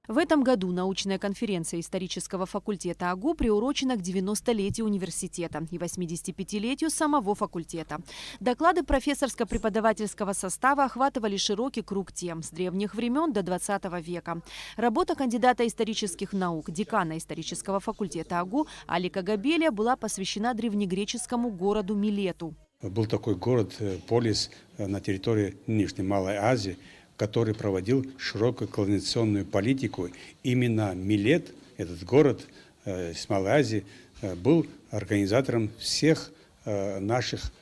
В этом году научная конференция исторического факультета АГУ приурочена к 90-летию университета и 85-летию самого факультета. Доклады профессорско-преподавательского состава охватывали широкий круг тем с древних времен до 20 века. Работа кандидата исторических наук, декана исторического факультета АГУ Алика Габелия была посвящена древнегреческому городу Милету. Был такой город, полис на территории нынешней Малой Азии, который проводил широкую колонизационную политику. Именно Милет, этот город из Малой Азии, был организатором всех наших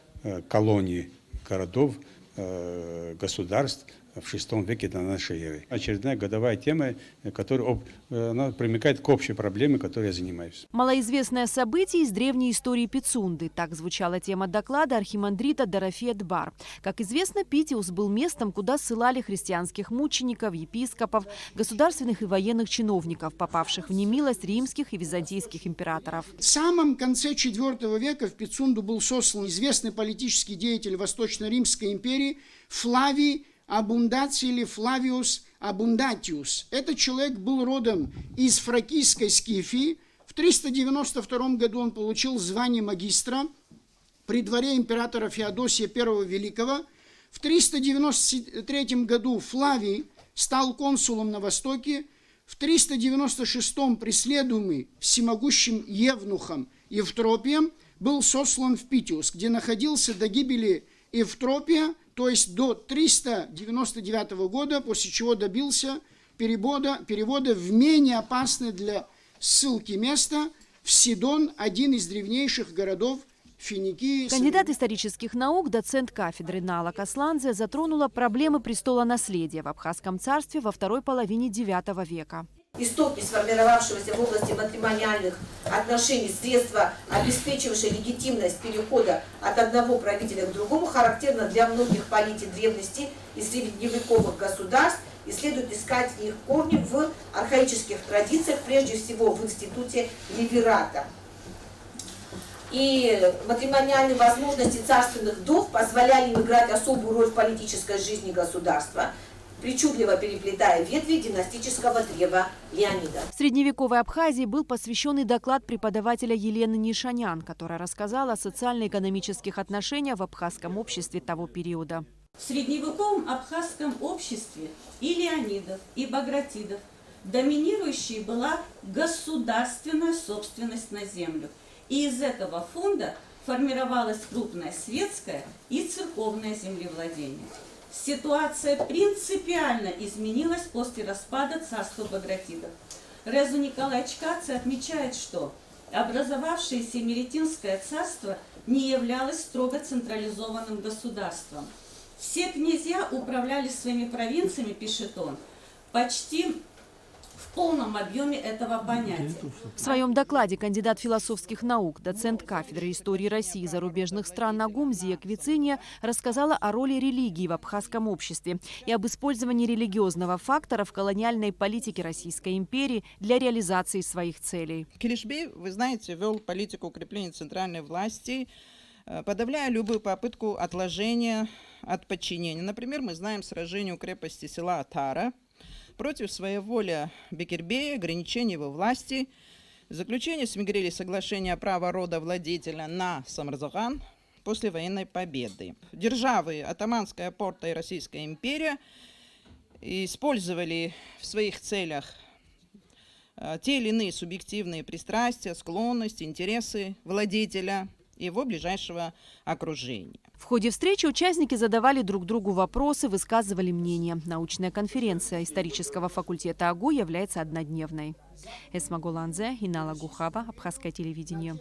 колоний, городов, государств в VI веке до нашей эры. Очередная годовая тема, которая она примыкает к общей проблеме, которой я занимаюсь. Малоизвестное событие из древней истории Пицунды. Так звучала тема доклада архимандрита Дорофея Дбар. Как известно, Питиус был местом, куда ссылали христианских мучеников, епископов, государственных и военных чиновников, попавших в немилость римских и византийских императоров. В самом конце IV века в Пицунду был сослан известный политический деятель Восточно-Римской империи Флавий Абундаций или Флавиус Абундатиус. Этот человек был родом из фракийской Скифии. В 392 году он получил звание магистра при дворе императора Феодосия I Великого. В 393 году Флавий стал консулом на Востоке. В 396 преследуемый всемогущим евнухом Евтропием был сослан в Питиус, где находился до гибели Евтропия, то есть до 399 года, после чего добился перевода в менее опасное для ссылки место в Сидон, один из древнейших городов Финикии. Кандидат исторических наук, доцент кафедры Нала Касландзе затронула проблемы престолонаследия в Абхазском царстве во второй половине IX века. Истоки, сформировавшегося в области матримониальных отношений, средства, обеспечивавшие легитимность перехода от одного правителя к другому, характерно для многих политий древности и средневековых государств, и следует искать их корни в архаических традициях, прежде всего в институте левирата. И матримониальные возможности царственных вдов позволяли им играть особую роль в политической жизни государства, причудливо переплетая ветви династического древа Леонида. В средневековой Абхазии был посвящен и доклад преподавателя Елены Нишанян, которая рассказала о социально-экономических отношениях в абхазском обществе того периода. В средневековом абхазском обществе и Леонидов, и Багратидов доминирующей была государственная собственность на землю. И из этого фонда формировалось крупное светское и церковное землевладение. Ситуация принципиально изменилась после распада царства Багратидов. Резу Николаевич Каци отмечает, что образовавшееся Меретинское царство не являлось строго централизованным государством. Все князья управляли своими провинциями, пишет он, почти в полном объеме этого понятия. В своем докладе кандидат философских наук, доцент кафедры истории России и зарубежных стран АГУ Мзия Квициния рассказала о роли религии в абхазском обществе и об использовании религиозного фактора в колониальной политике Российской империи для реализации своих целей. Килишбей, вы знаете, вел политику укрепления центральной власти, подавляя любую попытку отложения от подчинения. Например, мы знаем сражение у крепости села Атара против своеволия Бекербея, ограничения его власти, заключение с Мигрели соглашения о праве рода владетеля на Самарзаган после военной победы. Державы Атаманская Порта и Российская империя использовали в своих целях те или иные субъективные пристрастия, склонности, интересы владетеля и его ближайшего окружения. В ходе встречи участники задавали друг другу вопросы, высказывали мнения. Научная конференция исторического факультета АГУ является однодневной. Эсма Голанзе, Инала Гухаба, Абхазское телевидение.